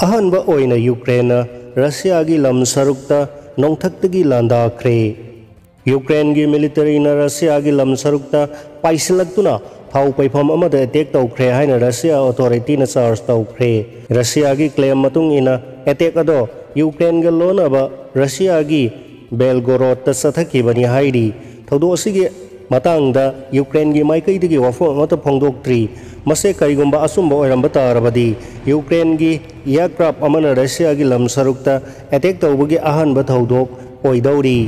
अहनबा ओइना Ukraine Russia की लम सरुकता नोंथक्तगी लांदाख्रे Ukraine की मिलिटरी ना रशिया की लम सरुकता पाइसलक्तुना थाउ पैफम अमदा अटैक तौख्रे हाइना रशिया अथॉरिटी ना चार्ज तौख्रे रशिया की क्लेम मतुंग इना अटैक अदो यूक्रेन के लोनबा रशिया की बेलगोरोड ता सथखिबनी हाइरी थौदो असिगे मतंगदा यूक्रेन की माइकैदगी वाफम अमता फोंदोक्ट्री मसे कईगुंबा असुंबा ओइरंबा तारबदी यूक्रेन की एयरक्राफ्ट अमना रशिया की लम सरुकता अटैक तौबगी अहनबा थौदोक ओइदौरी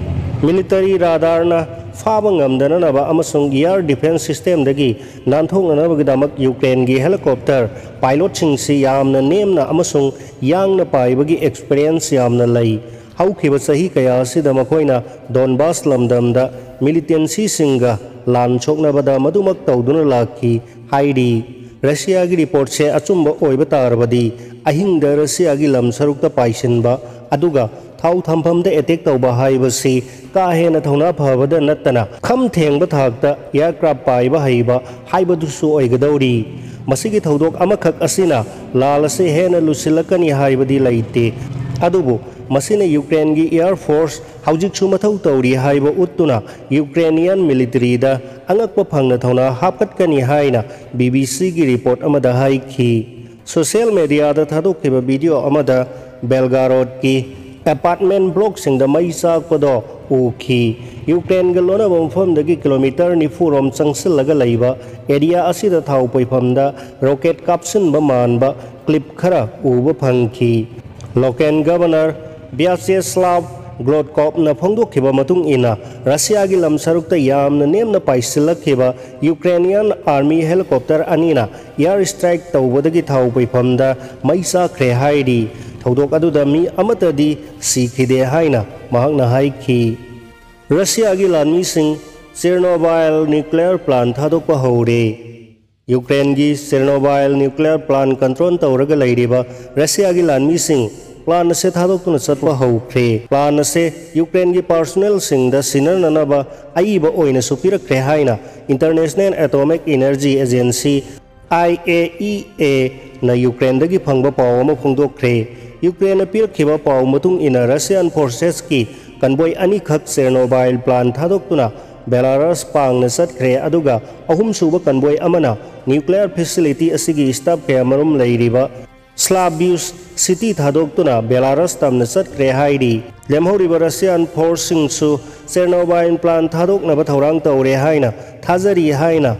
मिलिटरी राडारना फाबा ngamdanaba amasung air defense system dagi nanthongnanabagidamak Ukraine की हेलीकॉप्टर पायलट सिंगसी यामना नेमना अमसुंग यांगना पाइबगी एक्सपीरियंस यामना लई हौखिबा सही कया सिदा मखोइना डोनबास लमदमदा मिलिटेंसी सिंगा लान छोकनबदा मदुमक तौदुना लाखी हाइडी रशिया की रिपोर्ट से अचुंबा ओइबा तारबदी अहिंगदा रशिया की लम सरुकता पाइसिनबा अदुगा थाउ थम्फमदा अटैक तौबा हाइबसी का हेना थौना फबदा नत्तना खम थेंगबा थाकता एयरक्राफ्ट पाइबा हाइबा हाइबदुसु ओइगदौरी मसिगी थौदोक अमखक असिना लालसे हेना लुसिलकनी हाइबदी लैते अदुबु मसिना यूक्रेन की एयर फोर्स हौजिकसु मथौ तौरी हाइबा उत्तुना यूक्रेनियन मिलिटरीदा अंगकपा फंगना थौना हापकटकनी हाइना बीबीसी की रिपोर्ट अमदा हाइखी सोशल मीडिया दा थादोखिबा वीडियो अमदा बेलगारोड की अपार्टमेंट ब्लॉक सिंगदा मई चाकपदो उखी यूक्रेन के लोनबा मफमदगी किलोमीटर 90 रोम चंगसिलगा लैबा एरिया असिदा थाउ पैफमदा रॉकेट कापसिनबा मानबा क्लिप खरा उबा फंखी लोकल गवर्नर व्याचेस्लाव ग्लोडकॉपना फोंदोखिबा मतुंग इना रशिया की लम सरुकता यामना नेमना पाइसिलखिबा यूक्रेनियन आर्मी हेलीकॉप्टर अनीना एयर स्ट्राइक तौबदगी थाउ पैफमदा मई चाखरे हाइरी थौदोक अदुदा मी अमतदी सीखिदे हाइना महकना हाइखी रशिया की लानमीसिंग चेर्नोबाइल न्यूक्लियर प्लांट थादोकपा हौरे यूक्रेन की चेर्नोबाइल न्यूक्लियर प्लांट कंट्रोल तौरगा लैरिबा रशिया की लानमीसिंग प्लान से थादोक्तुना चटपा हौख्रे प्लान से यूक्रेन की पर्सनल सिंगदा सिनरननबा अइबा ओइना सुपिरख्रे हाइना International Atomic Energy Agency IAEA ना यूक्रेन दगी फंगबा पाव अमा फोंदोख्रे यूक्रेन पीरखिबा पाव मतुंग इना रशियन फोर्सेस की कन्वॉय अनिखक चेर्नोबाइल प्लांट थादोक्तुना बेलारस पांगना चटख्रे अदुगा अहुम सुबा कन्वॉय अमना न्यूक्लियर फैसिलिटी असिगी स्टाफ के अमरुम लैरिबा स्लावियुस सिटी थादोक्तुना बेलारस तमना चटख्रे हाइरी लेमहौरिबा रशियन फोर्सिंगसु चेर्नोबाइल प्लांट थादोक्नबा थौरांग तौरे हाइना थाजरी हाइना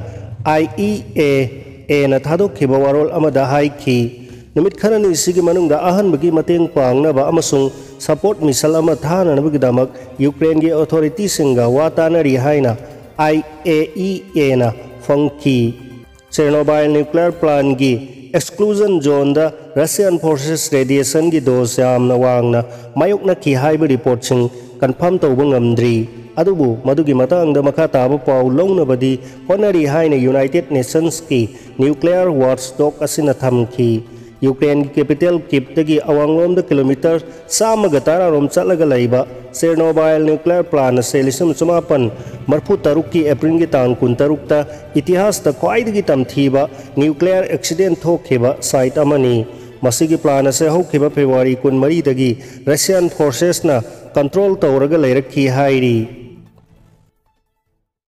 IAEA ना थादोखिबा वारोल अमदा हाइखी नुमित खरनी सिगी मनुंगदा अहनबगी मतेंग पांगनबा अमसुंग सपोर्ट मिसल अमा थाननबगिदमक यूक्रेन की अथॉरिटी सिंगा वातानरी हाइना IAEA ना फंकी चेर्नोबाइल न्यूक्लियर प्लांट की एक्सक्लूजन जोन दा रशियन फोर्सेस रेडिएशन की डोज यामना वांगना मायोकना की हाइबा रिपोर्ट सिंग कंफर्म तौबा ngamdri अदुबु मदुगी मतंगदा मखा ताबा पाउ लौनबदी होनरी हाइना यूनाइटेड नेशंस की न्यूक्लियर वॉचडॉग असिना थमखी यूक्रेन की कैपिटल कीपतगी अवांगलोमदा किलोमीटर 113 रोम चलगा लैबा चेर्नोबाइल न्यूक्लियर प्लांट से 1943 की एप्रिल की तांग 13 इतिहास दा ख्वाइदगी तमथीबा न्यूक्लियर एक्सीडेंट थोखिबा साइट अमनी मसिगी प्लान से हौखिबा फेब्रुआरी 13 दगी रशियन फोर्सेस ना कंट्रोल तौरगा लैरखी हाइरी।